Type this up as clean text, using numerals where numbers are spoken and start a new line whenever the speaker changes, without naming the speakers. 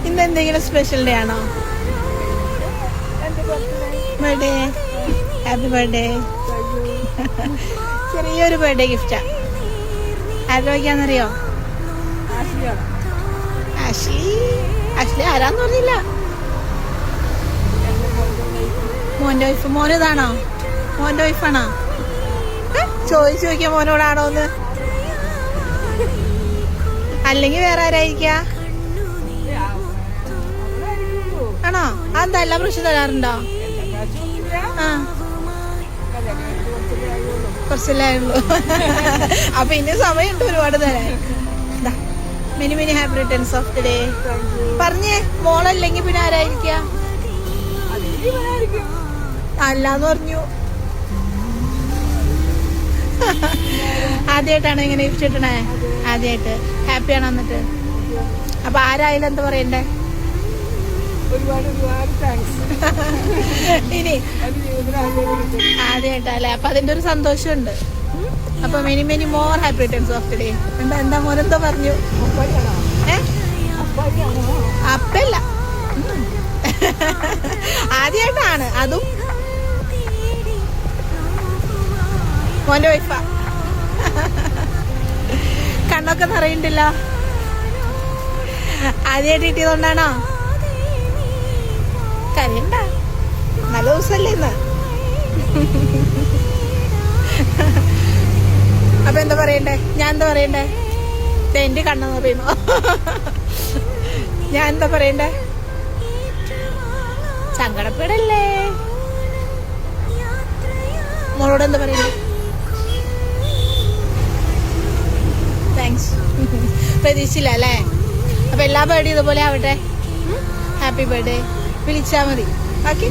ഇന്ന് എന്തെങ്കിലും special day ആണോ? ബർത്ത്ഡേ. Happy birthday. ചെറിയൊരു ബർത്ത്ഡേ ഗിഫ്റ്റാ. ആരോഗ്യാന്നറിയോ? ആഷ്ലി. ആഷ്ലി ആരാന്ന് പറഞ്ഞില്ല. മോന്റെ വൈഫ്. മോനിതാണോ? മോന്റെ വൈഫാണോ? ചോദിച്ചു നോക്കിയ മോനോടാണോന്ന്. അല്ലെങ്കിൽ വേറെ ആരായിരിക്ക? ആണോ? അതെന്താ എല്ലാ പ്രാവശ്യം തരാറുണ്ടോ? ആ, കുറച്ചല്ലേ ഉള്ളൂ. അപ്പൊ ഇനി സമയമുണ്ട് ഒരുപാട് തരാൻ. Many many happy returns of the day. പറഞ്ഞേ, മോളല്ലെങ്കിൽ പിന്നെ ആരായിരിക്ക? അല്ലാന്ന് പറഞ്ഞു. ആദ്യമായിട്ടാണ് ഇങ്ങനെ ഗിഫ്റ്റ് കിട്ടണേ? ആദ്യമായിട്ട്. ഹാപ്പിയാണോ എന്നിട്ട്? അപ്പൊ ആരായാലും എന്താ പറയണ്ടേ? ഇനി ആദ്യമായിട്ടല്ലേ, അപ്പൊ അതിന്റെ ഒരു സന്തോഷമുണ്ട്. അപ്പൊ many many more happy returns of the day. എന്താ മോനെന്തോ പറഞ്ഞു? അപ്പല്ല, ആദ്യമായിട്ടാണ്. അതും മോന്റെ വൈഫാ. കണ്ണൊക്കെ നിറയണ്ടില്ല. ആദ്യമായിട്ട് കിട്ടിയതുകൊണ്ടാണോ? കരയണ്ട, നല്ല ദിവസമല്ലേ ഇന്ന്. അപ്പൊ എന്താ പറയണ്ടേ? ഞാൻ എന്താ പറയണ്ടേ? എന്റെ കണ്ണെന്ന് പറയുമ്പോ ഞാൻ എന്താ പറയണ്ടേ? സങ്കടപ്പെടല്ലേ. മോളോട് എന്താ പറയണ്ടേ? താങ്ക്സ്. പ്രതീക്ഷിച്ചില്ല അല്ലേ? അപ്പൊ എല്ലാ ബർത്ത്ഡേ ഇതുപോലെ ആവട്ടെ. Happy birthday. വിളിച്ചാ മതി. ഓക്കെ.